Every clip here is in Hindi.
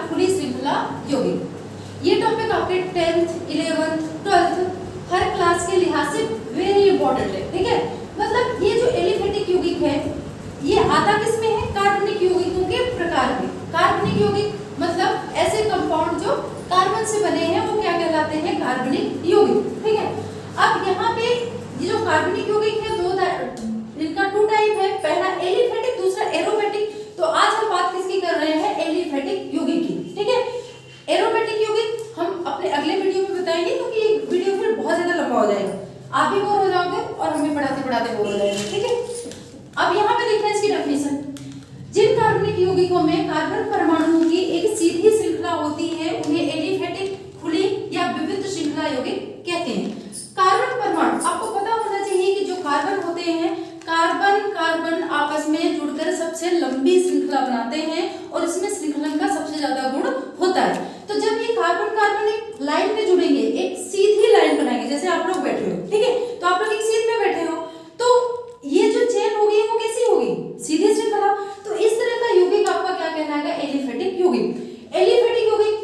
खुली श्रृंखला यौगिक। ये टॉपिक आपके 10th 11th 12th हर क्लास के लिहाज से वेरी इंपॉर्टेंट है, ठीक है। मतलब ये जो एलिफेटिक यौगिक है ये आता किसमें है, कार्बनिक यौगिकों के प्रकार में। कार्बनिक यौगिक मतलब ऐसे कंपाउंड जो कार्बन से बने हैं वो क्या कहलाते हैं, कार्बनिक यौगिक, ठीक है। अब यहाँ पे ये जो कार्बनिक यौगिक है इनका 2 टाइप है, पहला एलिफेटिक, दूसरा एरोमेटिक। तो आज हम बात किसकी कर रहे हैं, एलिफेटिक यौगिक की, ठीक है। एरोमेटिक यौगिक हम अपने अगले वीडियो में बताएंगे क्योंकि ये वीडियो फिर बहुत ज्यादा लंबा हो जाएगा, आप भी बोर हो जाओगे और हमें पढ़ाते पढ़ाते बोर हो जाएंगे, ठीक है। अब यहाँ पे देखिए इसकी डेफिनेशन, जिन कार्बनिक यौगिकों में कार्बन परमाणुओं की एक सीधी श्रृंखला होती है उन्हें एलिफेटिक, खुली या विविध श्रृंखला यौगिक कहते हैं। कार्बन परमाणु, आपको पता होना चाहिए कि जो कार्बन होते हैं, कार्बन कार्बन आपस में जुड़कर सबसे लंबी श्रृंखला बनाते हैं और इसमें श्रृंखलन का सबसे ज्यादा गुण होता है। तो जब ये कार्बन कार्बन एक लाइन में जुड़ेंगे, एक सीधी लाइन बनाएंगे, जैसे आप लोग बैठे हो, ठीक है, तो आप लोग एक सीध में बैठे हो, तो ये जो चेन होगी वो कैसी होगी, सीधी श्रृंखला। तो इस तरह का यौगिक आपका क्या कहलाएगा, एलिफेटिक यौगिक। एलिफेटिक यौगिक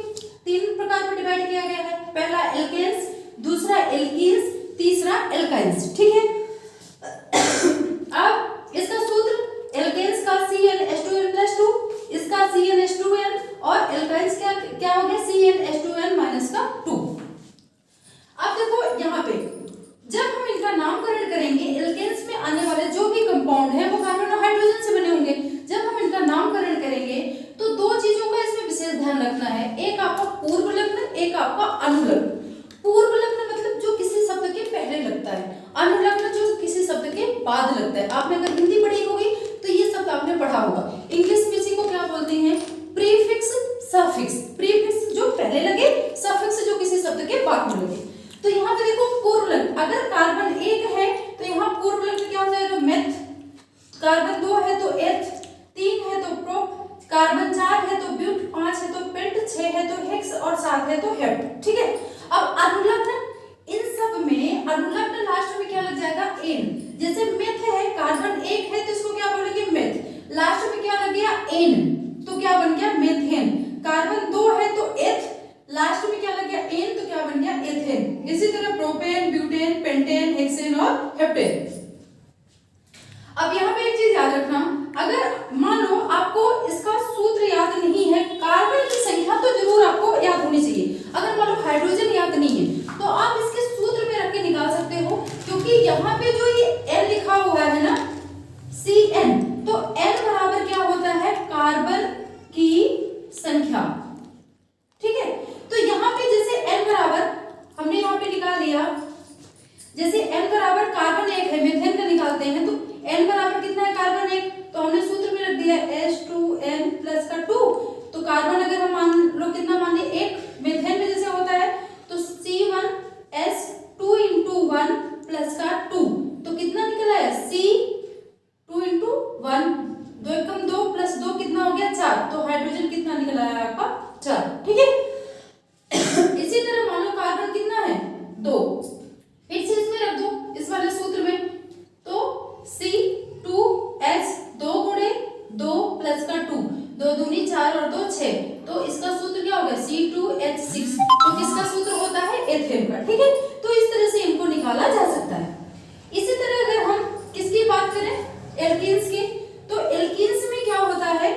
3 प्रकार में डिवाइड किया गया है, पहला एल्केन्स, दूसरा एल्कीन्स, तीसरा एल्काइन्स, ठीक है। अब इसका सूत्र एल्केन्स का CnH2n+2, इसका CnH2n और एल्काइन्स क्या हो गया, CnH2n-2। अब देखो यहाँ पे जब हम इनका नामकरण करेंगे, एल्केन्स में आने वाले जो भी कंपाउंड है वो कार्बन और हाइड्रोजन से बने होंगे। जब हम इनका नामकरण करेंगे तो 2 चीजों का इसमें विशेष ध्यान रखना है, एक आपका पूर्व लग्न, एक आपका अनुलग्न। पूर्व लग्न मतलब जो किसी शब्द के पहले लगता है, अनुलग्न जो किसी शब्द के बाद लगता है। आपने अगर हिंदी पढ़ी होगी तो ये शब्द आपने पढ़ा होगा। इंग्लिश में इसी को क्या बोलते हैं, प्रीफिक्स, सफिक्स। प्रीफिक्स जो पहले लगे, सफिक्स जो किसी शब्द के बाद में लगे। तो यहाँ पे देखो पूर्व लग्न, अगर कार्बन 1 है तो यहाँ पूर्व लग्न क्या हो जाएगा, मेथ। कार्बन 2 है तो एथ, 3 है तो प्रोप, कार्बन 4 है तो ब्यूट, 5 है तो पेंट, 6 है तो हेक्स और 7 है तो हेप्ट, ठीक है। अब अनुलग्न, इन सब में अनुलग्न लास्ट में क्या लग जाएगा, एन। जैसे मेथ है, कार्बन 1 है तो इसको क्या बोलेंगे, मेथ, लास्ट में क्या लग गया, एन, तो क्या बन गया, मेथेन। कार्बन 2 है तो एथ, लास्ट में क्या लग गया, एन, तो क्या बन गया, एथेन। इसी तरह प्रोपेन, ब्यूटेन, पेंटेन, हेक्सेन और हेप्टेन। अब यहाँ पे एक चीज याद रखना, अगर मान लो आपको इसका सूत्र याद नहीं है, कार्बन की संख्या तो जरूर आपको याद होनी चाहिए। अगर मान लो हाइड्रोजन याद नहीं है तो आप इसके सूत्र में रख के निकाल सकते हो, क्योंकि यहाँ पे जो ये N लिखा हुआ है ना, Cn, तो N बराबर क्या होता है, कार्बन की संख्या, ठीक है। तो यहाँ पे जैसे N बराबर हमने यहाँ पे निकाल लिया, जैसे N बराबर कार्बन 1 है, मेथेन का निकालते हैं, तो N बराबर कितना है, कार्बन 1, तो हमने सूत्र में रख दिया H2n+2। तो कार्बन अगर हम मान लो कितना मान लिए 1, मेथेन में जैसे होता है तो C1S2 × 1+2, तो कितना निकला है, C2 × 1, 2 × 2 + 2 कितना हो गया, 4। तो हाइड्रोजन कितना निकला है आपका, 4, ठीक है। इसी तरह मान लो कार्बन कितना है, 2, फिर से इसमें रख दो इस वाले सूत्र में, तो C2H 2 × 2 + 2, 2 दूनी 4 और 2 6, तो इसका सूत्र क्या होगा, C2H6। तो किसका सूत्र होता है, एथेन का, ठीक है। तो इस तरह से इनको निकाला जा सकता है। इसी तरह अगर हम किसकी बात करें, एल्कीन्स की, तो एल्कीन्स में क्या होता है,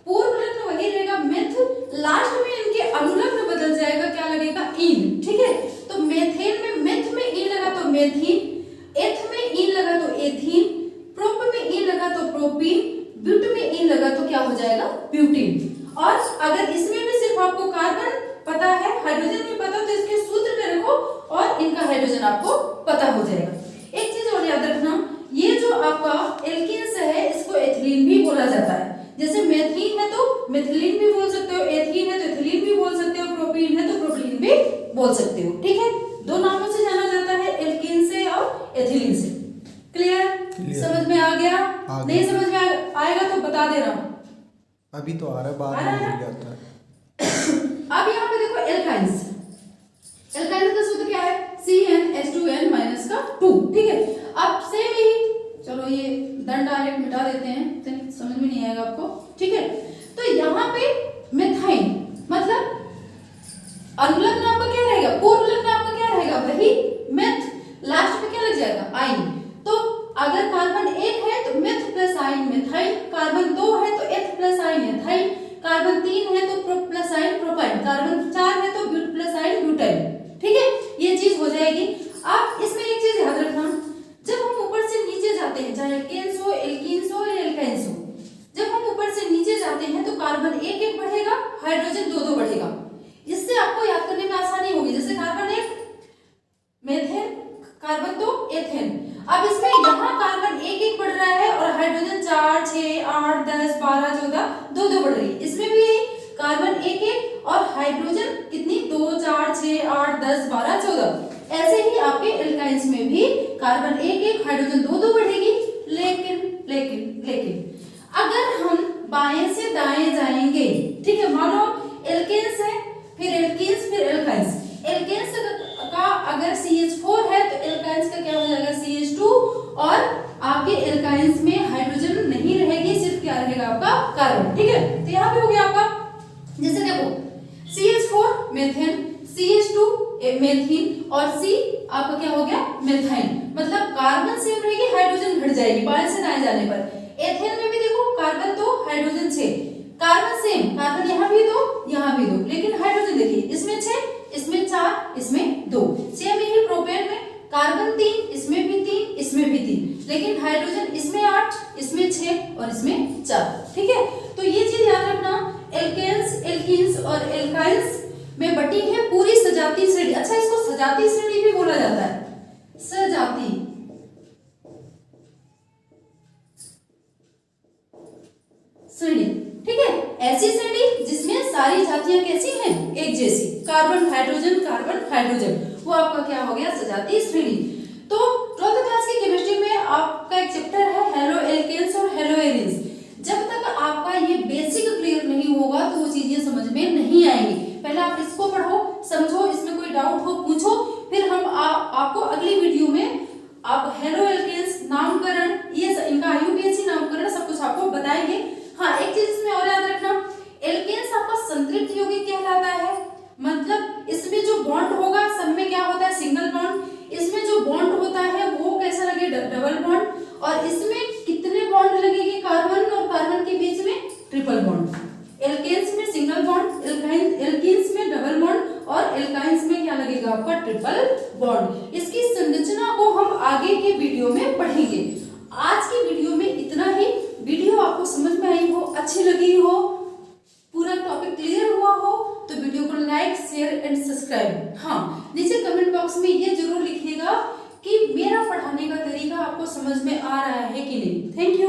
पूर्व लग्न वही रहेगा मेथ, लास्ट में इनके अनुलग्न बदल जाएगा, क्या लगेगा, इन, ठीक है। तो मेथेन में मेथ में इन लगा तो मेथीन, एथ में इन लगा तो एथीन, प्रोप में इन लगा तो प्रोपीन, ब्यूट में इन लगा तो क्या हो जाएगा, ब्यूटीन। और अगर इसमें भी सिर्फ आपको कार्बन पता है, हाइड्रोजन भी पता, तो इसके सूत्र में रखो और इनका हाइड्रोजन आपको पता हो जाएगा। एक चीज और याद रखना, ये जो आपका एल्कीन्स है इसको एथिलीन भी बोला जाता है। जैसे मेथीन है तो मेथिलीन भी बोल सकते हो, एथीन है तो एथिलीन भी बोल सकते हो, प्रोपीन है तो प्रोपीन भी बोल सकते हो, ठीक है। 2 नामों से जाना जाता है, एल्कीन से और एथिलीन से। क्लियर? समझ में आ गया? नहीं समझ में आएगा तो बता देना। अभी तो आ रहा है, बाद में भूल जाता है। अब यहाँ पे देखो एल्काइन्स, एल्काइन्स का सूत्र क्या है, CnH2n-2, ठीक है। अब सेम ही, चलो ये दंड आलेख मिटा देते हैं, समझ में नहीं आएगा आपको, ठीक है। तो यहाँ पे methane, meth plus ane methyl, carbon 2 है तो एथ प्लस आइन एथाइल, कार्बन 3 है तो प्रो प्लस आइन प्रोपाइल, कार्बन 4 है तो ब्यूट प्लस आइन ब्यूटाइल। ठीक है, ये चीज हो जाएगी। आप इसमें एक चीज याद रखना, जब हम ऊपर से नीचे जाते हैं, चाहे एल्केन्स हो, एल्कीन्स हो या एल्काइन्स हो, जब हम ऊपर से नीचे जाते हैं तो कार्बन 1 बढ़ेगा, हाइड्रोजन 2 बढ़ेगा। इससे आपको याद करने में आसानी होगी। जैसे कार्बन 1 मेथेन, कार्बन 2 एथेन। अब इसमें यहाँ कार्बन 1 बढ़ रहा है और हाइड्रोजन 4, 6, 8, 10, 12, 14, 2 बढ़ रही है। इसमें भी यही कार्बन 1 और हाइड्रोजन कितनी 2, 4, 6, 8, 10, 12, 14। ऐसे ही आपके एल्काइंस में भी कार्बन 1 हाइड्रोजन 2 बढ़ेगी। लेकिन लेकिन लेकिन अगर हम बाएं से दाएं जाएंगे, ठीक है, मानो एल्केन्स है, फिर एल्कीन्स, फिर एल्काइंस। एल्केन्स का अगर CH4 है तो एल्काइंस का क्या हो जाएगा CH2, और आपके एल्काइंस में हाइड्रोजन नहीं रहेगी, सिर्फ क्या रहेगा आपका कार्बन। ठीक है, तो यहाँ पे हो गया आपका, जैसे देखो CH4 मेथेन, CH2 मेथीन और C आपका क्या हो गया मेथाइल। मतलब कार्बन सेम रहेगी, हाइड्रोजन घट जाएगी बाएं से दाएं जाने पर। एथेन में भी देखो carbon 2 hydrogen 6, carbon same, carbon यहाँ भी 2 यहाँ भी 2, लेकिन हाइड्रोजन देखिए इसमें 6, इसमें 4, इसमें 2। सेम यही प्रोपेन में कार्बन 3, इसमें भी 3, इसमें भी 3, लेकिन हाइड्रोजन इसमें 8, इसमें 6 और इसमें 4। ठीक है, तो ये चीज याद रखना, एल्केन्स, एल्कीन्स और एल्काइंस में बटी है पूरी सजातीय श्रेणी। अच्छा, इसको सजातीय श्रेणी भी बोला जाता है, सजातीय श्रेणी। ठीक है, ऐसी श्रेणी जिसमें सारी जातियां कैसी हैं, एक जैसी, कार्बन हाइड्रोजन कार्बन हाइड्रोजन, वो आपका क्या हो गया सजातीय श्रेणी। तो 12th क्लास की केमिस्ट्री में आपका एक चैप्टर है हेलो एल्केन्स और हेलो एरिन्स। जब तक आपका ये बेसिक क्लियर नहीं होगा तो वो चीजें समझ में नहीं आएंगी। पहले आप इसको पढ़ो, समझो, इसमें कोई डाउट हो पूछो, फिर हम आपको अगली वीडियो में आप हेलो एल्केन्स नामकरण, ये इनका IUPAC नामकरण सब कुछ आपको बताएंगे। हाँ, एक चीज इसमें और याद रखना, एल्केन्स आपका संतृप्त यौगिक कहलाता है। मतलब इसमें जो बॉन्ड होगा सब में क्या होता है सिंगल बॉन्ड, इसमें जो बॉन्ड होता है वो कैसा लगे डबल बॉन्ड, और इसमें कितने बॉन्ड लगेंगे कार्बन और कार्बन के बीच में ट्रिपल बॉन्ड। एल्केन्स में सिंगल बॉन्ड, एल्कीन्स में डबल बॉन्ड और एल्काइंस में क्या लगेगा आपका ट्रिपल बॉन्ड। इसकी संरचना को हम आगे के वीडियो में पढ़ेंगे। आज की वीडियो में इतना ही। वीडियो आपको समझ में आई हो, अच्छी लगी हो, पूरा टॉपिक क्लियर हुआ हो तो वीडियो को लाइक शेयर एंड सब्सक्राइब। हाँ, नीचे कमेंट बॉक्स में ये जरूर लिखिएगा कि मेरा पढ़ाने का तरीका आपको समझ में आ रहा है कि नहीं। Thank you.